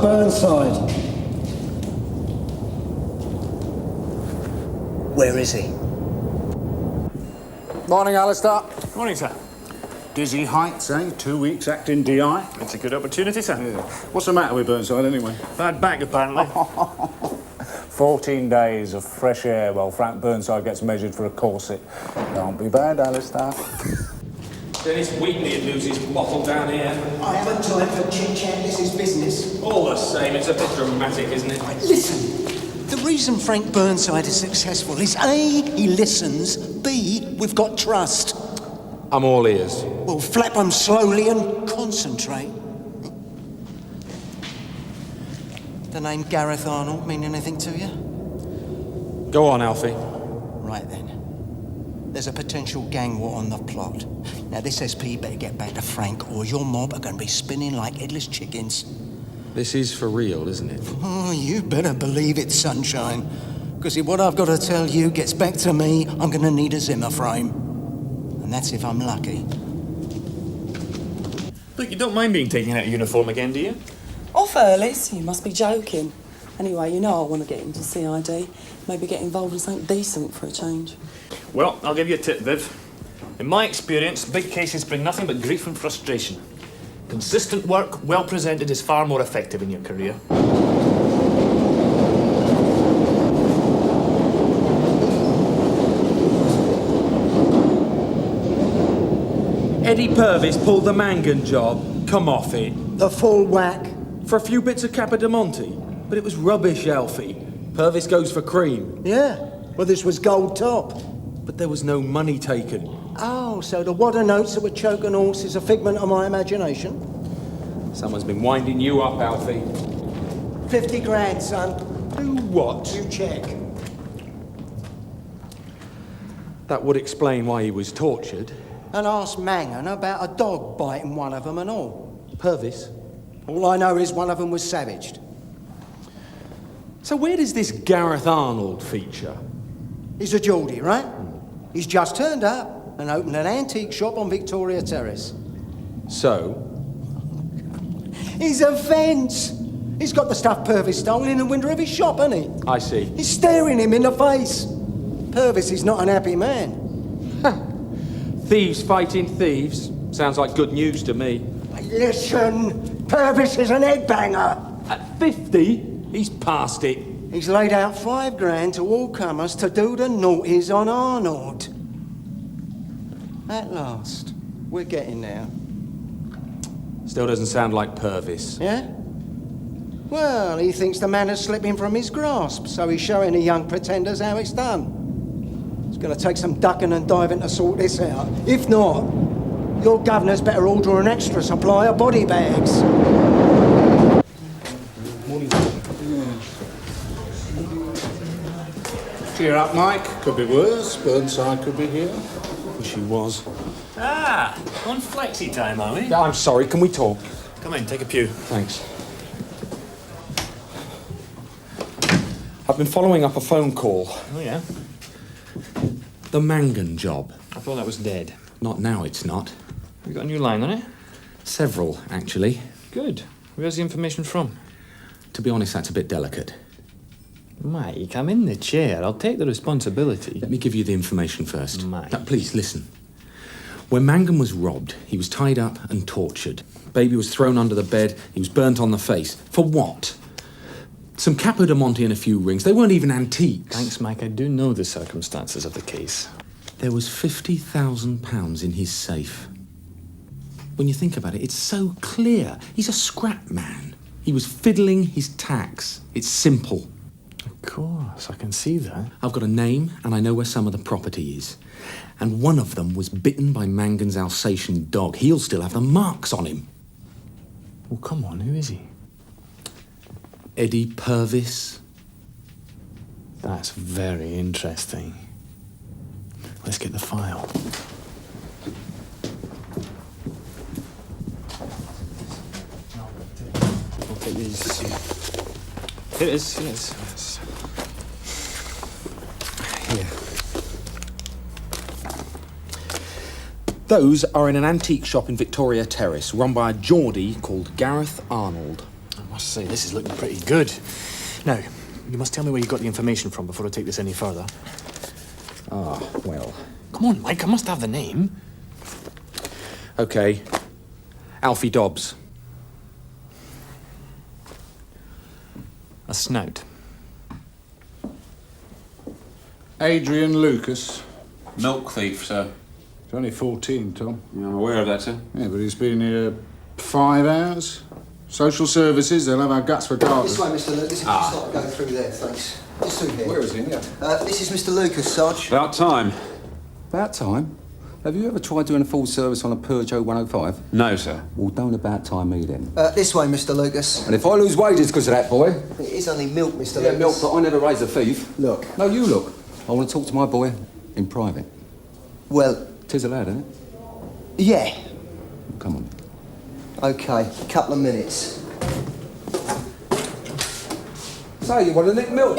Burnside. Where is he? Morning, Alistair. Morning, sir. Dizzy heights, eh? 2 weeks acting DI. It's a good opportunity, sir. Yeah. What's the matter with Burnside, anyway? Bad back, apparently. 14 days of fresh air while Frank Burnside gets measured for a corset. Can't be bad, Alistair. Dennis Wheatley would lose his bottle down here. I haven't time for chit-chat, this is business. All the same, it's a bit dramatic, isn't it? Listen, the reason Frank Burnside is successful is A, he listens, B, we've got trust. I'm all ears. Well, flap 'em slowly and concentrate. The name Gareth Arnold mean anything to you? Go on, Alfie. Right then. There's a potential gang war on the plot. Now, this SP better get back to Frank, or your mob are going to be spinning like headless chickens. This is for real, isn't it? Oh, you better believe it, sunshine. Because if what I've got to tell you gets back to me, I'm going to need a Zimmer frame. And that's if I'm lucky. Look, you don't mind being taken out of uniform again, do you? Off early, so you must be joking. Anyway, you know I want to get into CID. Maybe get involved in something decent for a change. Well, I'll give you a tip, Viv. In my experience, big cases bring nothing but grief and frustration. Consistent work, well presented, is far more effective in your career. Eddie Purvis pulled the Mangan job. Come off it. The full whack. For a few bits of Capodimonte. But it was rubbish, Alfie. Purvis goes for cream. Yeah. Well, this was gold top. But there was no money taken. Oh, so the wadder notes that were choking horse is a figment of my imagination? Someone's been winding you up, Alfie. 50 grand, son. Do what? You check. That would explain why he was tortured. And ask Mangan about a dog biting one of them and all. Purvis? All I know is one of them was savaged. So where does this Gareth Arnold feature? He's a Geordie, right? He's just turned up and opened an antique shop on Victoria Terrace. So? He's a fence. He's got the stuff Purvis stole in the window of his shop, hasn't he? I see. He's staring him in the face. Purvis is not an happy man. Thieves fighting thieves. Sounds like good news to me. Listen, Purvis is an headbanger. At 50, he's past it. He's laid out 5 grand to all comers to do the naughties on Arnold. At last, we're getting there. Still doesn't sound like Purvis. Yeah? Well, he thinks the man is slipping from his grasp, so he's showing the young pretenders how it's done. It's going to take some ducking and diving to sort this out. If not, your governor's better order an extra supply of body bags. Cheer up, Mike. Could be worse. Burnside could be here. Wish he was. Ah, on flexi time, are we? I'm sorry, can we talk? Come in, take a pew. Thanks. I've been following up a phone call. Oh, yeah? The Mangan job. I thought that was dead. Not now, it's not. You got a new line on it? Several, actually. Good. Where's the information from? To be honest, that's a bit delicate. Mike, I'm in the chair. I'll take the responsibility. Let me give you the information first. Mike. Now, please, listen. When Mangan was robbed, he was tied up and tortured. Baby was thrown under the bed. He was burnt on the face. For what? Some Capodimonte and a few rings. They weren't even antiques. Thanks, Mike. I do know the circumstances of the case. There was £50,000 in his safe. When you think about it, it's so clear. He's a scrap man. He was fiddling his tax. It's simple. Of course, I can see that. I've got a name, and I know where some of the property is. And one of them was bitten by Mangan's Alsatian dog. He'll still have the marks on him. Well, come on, who is he? Eddie Purvis. That's very interesting. Let's get the file. I'll take these. Here it is, here it is. Here. Those are in an antique shop in Victoria Terrace, run by a Geordie called Gareth Arnold. I must say, this is looking pretty good. Now, you must tell me where you got the information from before I take this any further. Ah, well. Come on, Mike, I must have the name. OK. Alfie Dobbs. A snout. Adrian Lucas. Milk thief, sir. He's only 14, Tom. Yeah, I'm aware of that, sir. Yeah, but he's been here 5 hours. Social services, they'll have our guts regardless. This way, Mr. Lucas. If you start to go through there, thanks. Just through here. Where is he? Yeah. This is Mr. Lucas, Sarge. About time. About time? Have you ever tried doing a full service on a Peugeot 105? No, sir. Well, don't about time me then. This way, Mr. Lucas. And if I lose wages because of that, boy... It is only milk, Mr. Yeah, Lucas. milk, but I never raised a thief. Look. No, you look. I want to talk to my boy in private. Well... 'Tis allowed, isn't it? Yeah. Come on. OK, couple of minutes. So, you want to nick milk?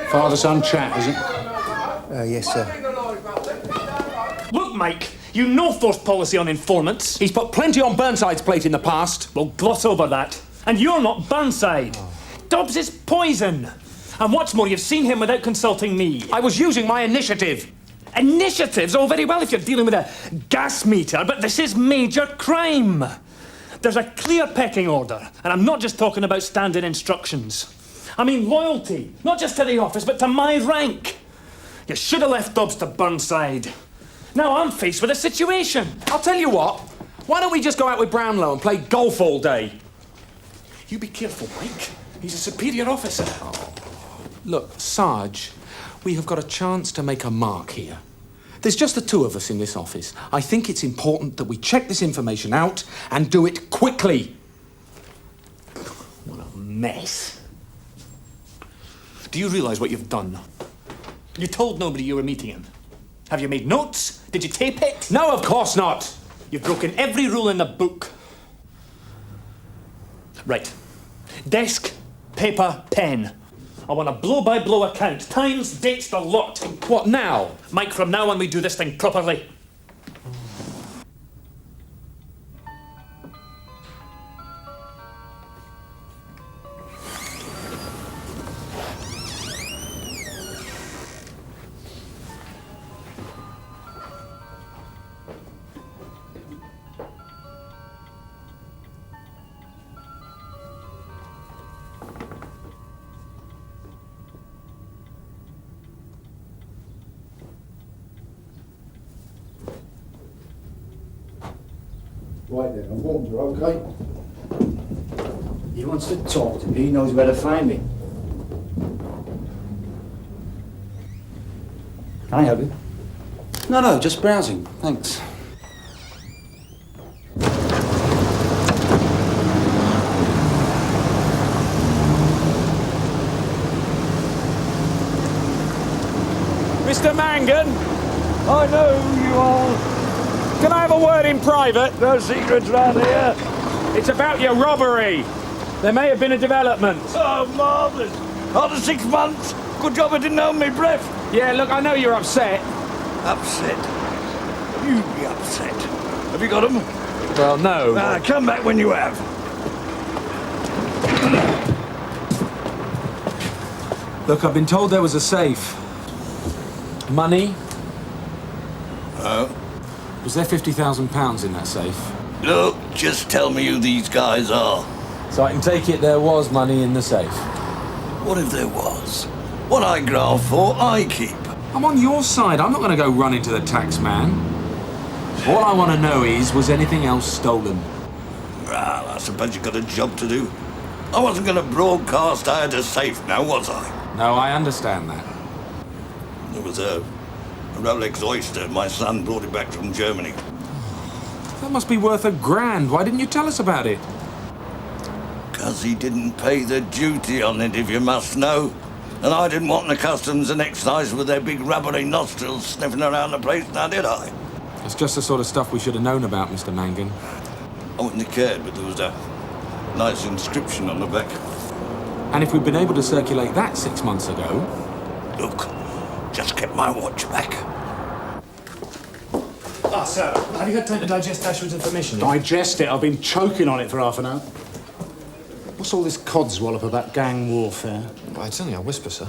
Father-son chat, is it? Yes, sir. Look, Mike, you know forced policy on informants. He's put plenty on Burnside's plate in the past. Well, gloss over that. And you're not Burnside. Dobbs is poison. And what's more, you've seen him without consulting me. I was using my initiative. Initiatives? Oh, very well if you're dealing with a gas meter, but this is major crime. There's a clear pecking order, and I'm not just talking about standard instructions. I mean loyalty, not just to the office, but to my rank. You should have left Dobbs to Burnside. Now I'm faced with a situation. I'll tell you what. Why don't we just go out with Brownlow and play golf all day? You be careful, Mike. He's a superior officer. Look, Sarge, we have got a chance to make a mark here. There's just the two of us in this office. I think it's important that we check this information out and do it quickly. What a mess. Do you realise what you've done? You told nobody you were meeting him. Have you made notes? Did you tape it? No, of course not. You've broken every rule in the book. Right. Desk, paper, pen. I want a blow-by-blow account. Times, dates, the lot. What now? Mike, from now on we do this thing properly. Right then, I'm warned her, OK? He wants to talk to me. He knows where to find me. Can I help you? No, just browsing. Thanks. Mr. Mangan, I know who you are. can I have a word in private? No secrets round here. It's about your robbery. There may have been a development. Oh, marvellous. After 6 months, good job I didn't hold my breath. Yeah, look, I know you're upset. Upset? You be upset. Have you got 'em? Well, no. Come back when you have. Look, I've been told there was a safe. Money? Oh? Was there £50,000 in that safe? Look, just tell me who these guys are. So I can take it there was money in the safe. What if there was? What I graft for, I keep. I'm on your side. I'm not going to go run into the tax man. All I want to know is, was anything else stolen? Well, I suppose you got a job to do. I wasn't going to broadcast I had a safe now, was I? No, I understand that. There was a Rolex Oyster. My son brought it back from Germany. That must be worth £1,000. Why didn't you tell us about it? 'Cause he didn't pay the duty on it, if you must know. And I didn't want the customs and excise with their big rubbery nostrils sniffing around the place, now did I? It's just the sort of stuff we should have known about, Mr. Mangan. I wouldn't have cared, but there was a nice inscription on the back. And if we'd been able to circulate that 6 months ago... Look, just kept my watch back. Ah, sir, have you had time to digest Dashwood's information? Digest it. I've been choking on it for half an hour. What's all this codswallop about gang warfare? It's only a whisper, sir.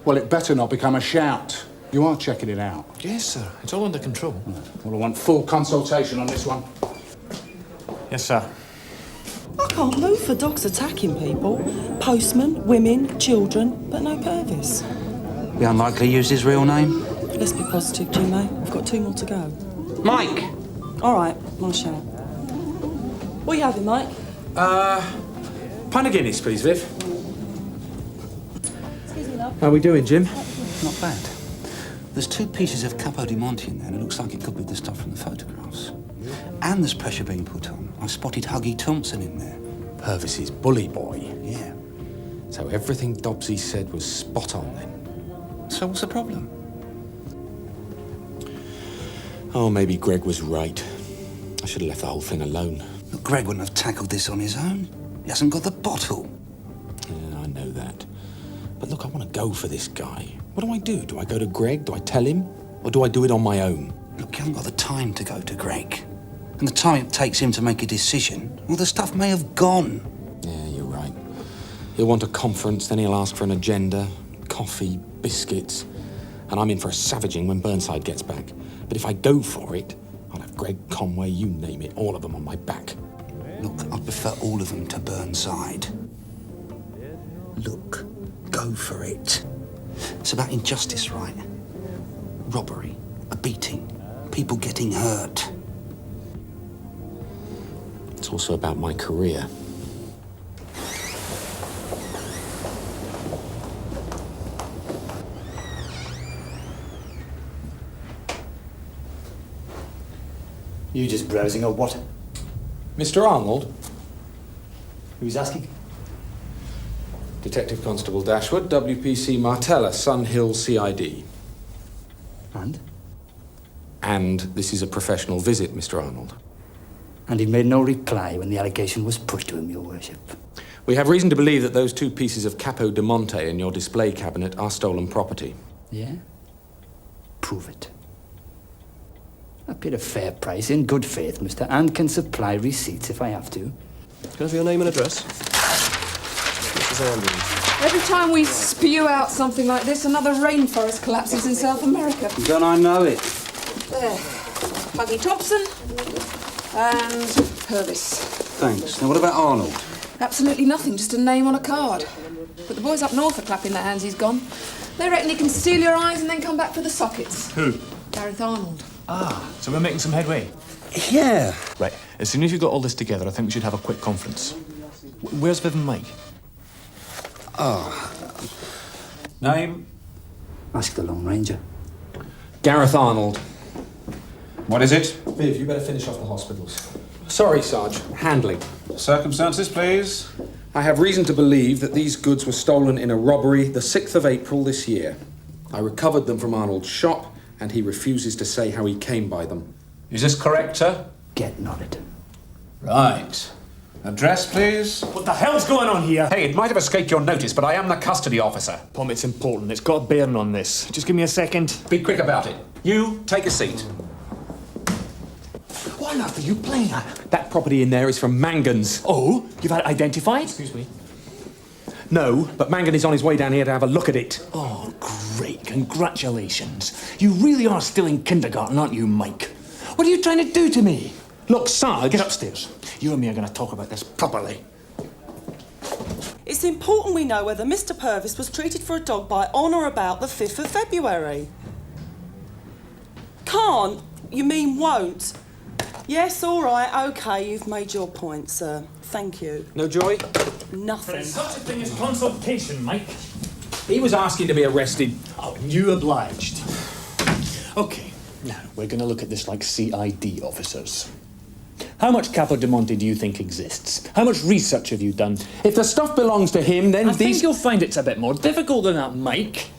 Well, it better not become a shout. You are checking it out. Yes, sir. It's all under control. Well, I want full consultation on this one. Yes, sir. I can't move for dogs attacking people. Postmen, women, children, but no Purvis. Be unlikely to use his real name. Let's be positive, Jimmy. We've got 2 more to go. Mike! All right, my shout. What are you having, Mike? Pint of Guinness, please, Viv. Excuse me, love. How are we doing, Jim? Not bad. There's 2 pieces of Capo di Monte in there, and it looks like it could be the stuff from the photographs. And there's pressure being put on. I spotted Huggy Thompson in there. Purvis's bully boy. Yeah. So everything Dobbsy said was spot on, then? So what's the problem? Oh, maybe Greg was right. I should have left the whole thing alone. Look, Greg wouldn't have tackled this on his own. He hasn't got the bottle. Yeah, I know that. But look, I want to go for this guy. What do? Do I go to Greg? Do I tell him? Or do I do it on my own? Look, you haven't got the time to go to Greg. And the time it takes him to make a decision, well, the stuff may have gone. Yeah, you're right. He'll want a conference, then he'll ask for an agenda, coffee, biscuits. And I'm in for a savaging when Burnside gets back. But if I go for it, I'll have Greg, Conway, you name it, all of them on my back. Look, I prefer all of them to Burnside. Look, go for it. It's about injustice, right? Robbery, a beating, people getting hurt. It's also about my career. You just browsing or what? Mr. Arnold? Who's asking? Detective Constable Dashwood, WPC Martella, Sun Hill CID. And? And this is a professional visit, Mr. Arnold. And he made no reply when the allegation was put to him, Your Worship. We have reason to believe that those 2 pieces of Capo di Monte in your display cabinet are stolen property. Yeah? Prove it. I paid a fair price in good faith, mister, and can supply receipts if I have to. Can I have your name and address? Mrs. Andrews. Every time we spew out something like this, another rainforest collapses in South America. Don't I know it? There. Huggy Thompson and Purvis. Thanks. Now, what about Arnold? Absolutely nothing, just a name on a card. But the boys up north are clapping their hands he's gone. They reckon he can steal your eyes and then come back for the sockets. Who? Gareth Arnold. Ah, so we're making some headway. Yeah. Right, as soon as you've got all this together, I think we should have a quick conference. Where's Viv and Mike? Name? Ask the Lone Ranger. Gareth Arnold. What is it? Viv, you better finish off the hospitals. Sorry, Sarge. Handling. Circumstances, please. I have reason to believe that these goods were stolen in a robbery the 6th of April this year. I recovered them from Arnold's shop, and he refuses to say how he came by them. Is this correct, sir? Get nodded. Right. Address, please. What the hell's going on here? Hey, it might have escaped your notice, but I am the custody officer. Tom, it's important. It's got a bearing on this. Just give me a second. Be quick about it. You, take a seat. What on earth are you playing at? That property in there is from Mangan's. Oh, you've had it identified? Excuse me. No, but Mangan is on his way down here to have a look at it. Oh, great. Congratulations. You really are still in kindergarten, aren't you, Mike? What are you trying to do to me? Look, Sarge... Get upstairs. You and me are going to talk about this properly. It's important we know whether Mr. Purvis was treated for a dog bite on or about the 5th of February. Can't? You mean won't? Yes, all right, OK, you've made your point, sir. Thank you. No joy? Nothing. There's such a thing as consultation, Mike. He was asking to be arrested. Oh, you obliged. OK, now, we're going to look at this like CID officers. How much Capo di Monte do you think exists? How much research have you done? If the stuff belongs to him, then I think you'll find it's a bit more difficult than that, Mike.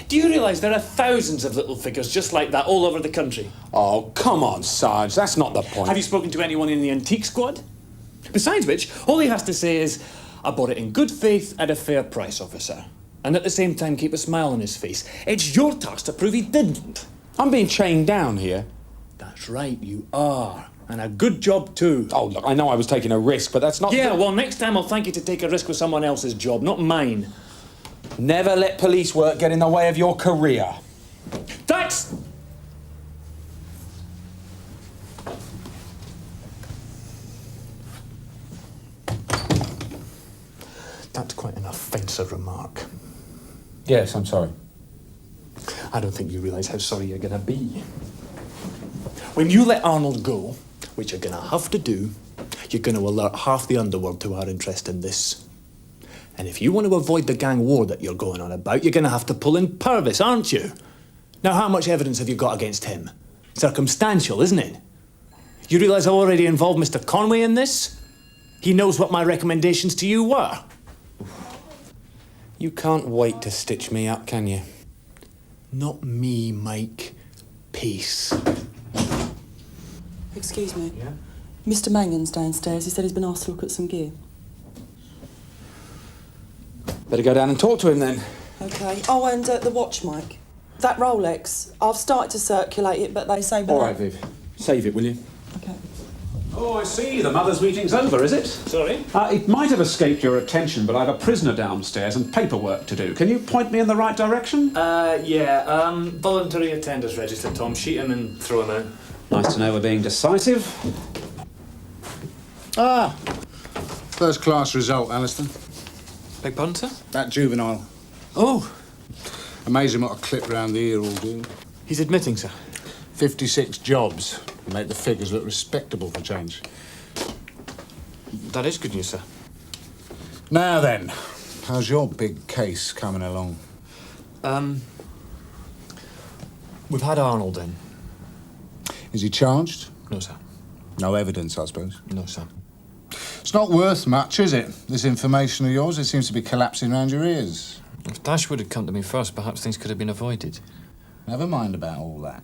Do you realise there are thousands of little figures just like that all over the country? Oh, come on, Sarge. That's not the point. Have you spoken to anyone in the antique squad? Besides which, all he has to say is, I bought it in good faith at a fair price, officer. And at the same time keep a smile on his face. It's your task to prove he didn't. I'm being chained down here. That's right, you are. And a good job, too. Oh, look, I know I was taking a risk, but that's not... Yeah, well, next time I'll thank you to take a risk with someone else's job, not mine. Never let police work get in the way of your career. That's... That's quite an offensive remark. Yes, I'm sorry. I don't think you realise how sorry you're going to be. When you let Arnold go, which you're going to have to do, you're going to alert half the underworld to our interest in this. And if you want to avoid the gang war that you're going on about, you're going to have to pull in Purvis, aren't you? Now, how much evidence have you got against him? Circumstantial, isn't it? You realise I've already involved Mr. Conway in this? He knows what my recommendations to you were. You can't wait to stitch me up, can you? Not me, Mike. Peace. Excuse me. Yeah? Mr. Mangan's downstairs. He said he's been asked to look at some gear. Better go down and talk to him then. OK. Oh, and the watch, Mike. That Rolex, I've started to circulate it, but they say... All right, Viv. Save it, will you? OK. Oh, I see. The mothers' meeting's over, is it? Sorry? It might have escaped your attention, but I've a prisoner downstairs and paperwork to do. Can you point me in the right direction? Voluntary attendance register, Tom. Sheet him and throw him out. Nice to know we're being decisive. Ah, first class result, Alistair. Beg pardon, sir? That juvenile. Oh. Amazing what a clip round the ear will do. He's admitting, sir. 56 jobs. Make the figures look respectable for change. That is good news, sir. Now then, how's your big case coming along? We've had Arnold in. Is he charged? No, sir. No evidence, I suppose. No, sir. It's not worth much, is it? This information of yours, it seems to be collapsing round your ears. If Dashwood had come to me first, perhaps things could have been avoided. Never mind about all that.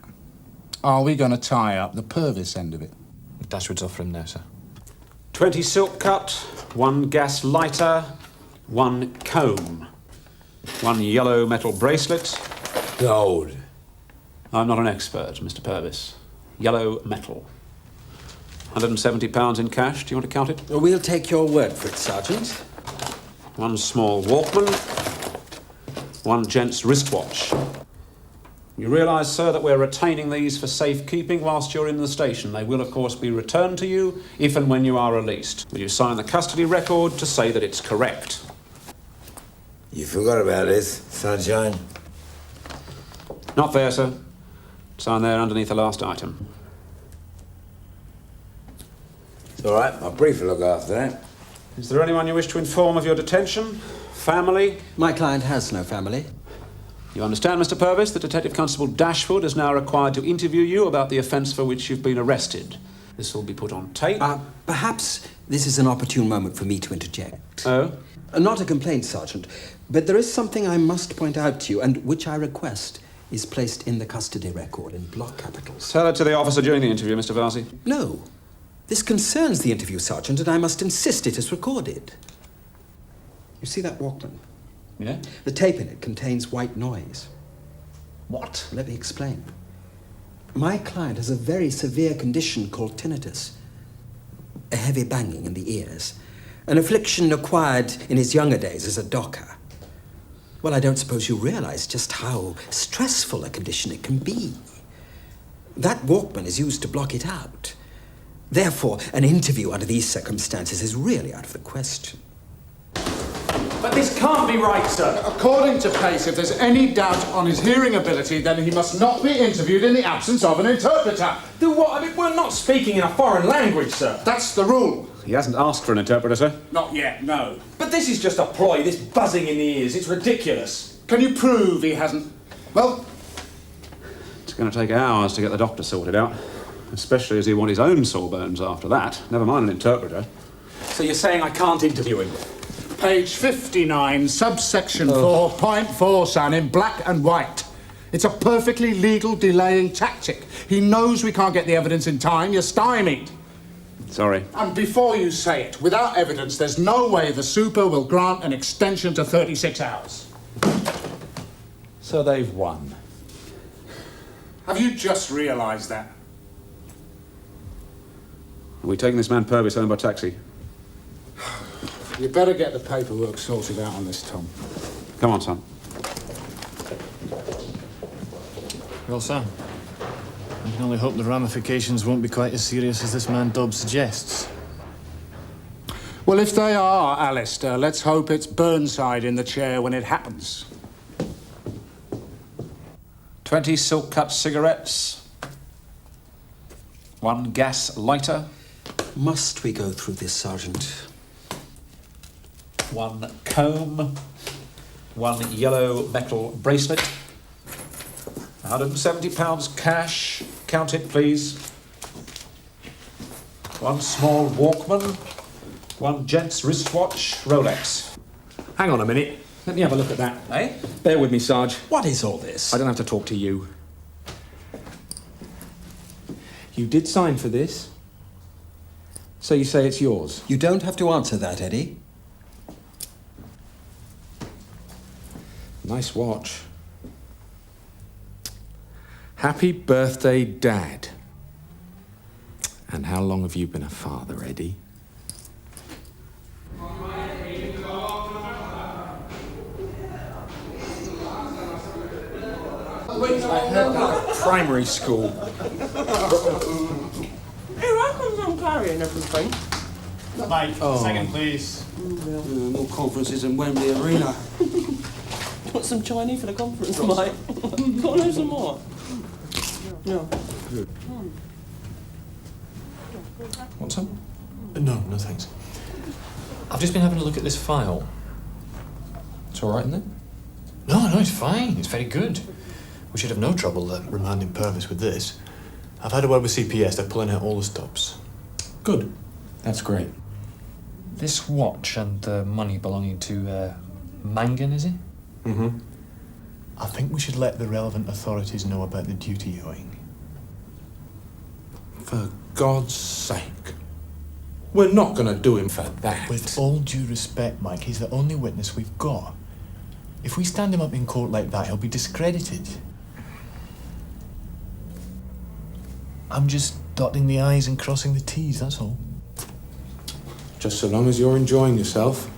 Are we going to tie up the Purvis end of it? Dashwood's off for him now, sir. 20 silk cut, 1 gas lighter, 1 comb, 1 yellow metal bracelet. Gold. I'm not an expert, Mr. Purvis. Yellow metal. £170 in cash. Do you want to count it? We'll take your word for it, Sergeant. 1 small Walkman, 1 gent's wristwatch. You realise, sir, that we're retaining these for safekeeping whilst you're in the station. They will, of course, be returned to you if and when you are released. Will you sign the custody record to say that it's correct? You forgot about this, Sunshine. Not there, sir. Sign there underneath the last item. It's all right. I'll briefly look after that. Is there anyone you wish to inform of your detention? Family? My client has no family. You understand, Mr. Purvis, that Detective Constable Dashwood is now required to interview you about the offence for which you've been arrested. This will be put on tape. Perhaps this is an opportune moment for me to interject. Oh? Not a complaint, Sergeant, but there is something I must point out to you, and which I request is placed in the custody record in block capitals. Tell it to the officer during the interview, Mr. Varsi. No. This concerns the interview, Sergeant, and I must insist it is recorded. You see that Walkman? Yeah? The tape in it contains white noise. What? Let me explain. My client has a very severe condition called tinnitus. A heavy banging in the ears. An affliction acquired in his younger days as a docker. Well, I don't suppose you realize just how stressful a condition it can be. That Walkman is used to block it out. Therefore, an interview under these circumstances is really out of the question. But this can't be right, sir. According to Pace, if there's any doubt on his hearing ability, then he must not be interviewed in the absence of an interpreter. Do what? I mean, we're not speaking in a foreign language, sir. That's the rule. He hasn't asked for an interpreter, sir. Not yet, no. But this is just a ploy, this buzzing in the ears. It's ridiculous. Can you prove he hasn't? Well, It's going to take hours to get the doctor sorted out. Especially as he want his own sawbones after that. Never mind an interpreter. So you're saying I can't interview him? page 59, subsection 4.4, son, in black and white. It's a perfectly legal delaying tactic. He knows we can't get the evidence in time. You're stymied. Sorry. And before you say it, without evidence, there's no way the super will grant an extension to 36 hours. So they've won. Have you just realised that? Are we taking this man Purvis home by taxi? You better get the paperwork sorted out on this, Tom. Come on, son. Well, Sam, I can only hope the ramifications won't be quite as serious as this man Dobbs suggests. Well, if they are, Alistair, let's hope it's Burnside in the chair when it happens. 20 silk-cut cigarettes. 1 gas lighter. Must we go through this, Sergeant? 1 comb. 1 yellow metal bracelet. £170 cash. Count it, please. 1 small Walkman. 1 gent's wristwatch, Rolex. Hang on a minute. Let me have a look at that. Eh? Bear with me, Sarge. What is all this? I don't have to talk to you. You did sign for this? So you say it's yours? You don't have to answer that, Eddie. Nice watch. Happy birthday, Dad. And how long have you been a father, Eddie? I heard that at primary school. Who happens I'm carrying everything? Mike, Oh. second, please. More conferences in Wembley Arena. Want some Chinese for the conference, mate? Got no some more. Yeah. Good. Want some? No, no thanks. I've just been having a look at this file. It's all right, isn't it? No, it's fine. It's very good. We should have no trouble remanding Purvis with this. I've had a word with CPS. They're pulling out all the stops. Good. That's great. This watch and the money belonging to Mangan, is it? Mm-hmm. I think we should let the relevant authorities know about the duty owing. For God's sake. We're not going to do him for that. With all due respect, Mike, he's the only witness we've got. If we stand him up in court like that, he'll be discredited. I'm just dotting the I's and crossing the T's, that's all. Just so long as you're enjoying yourself.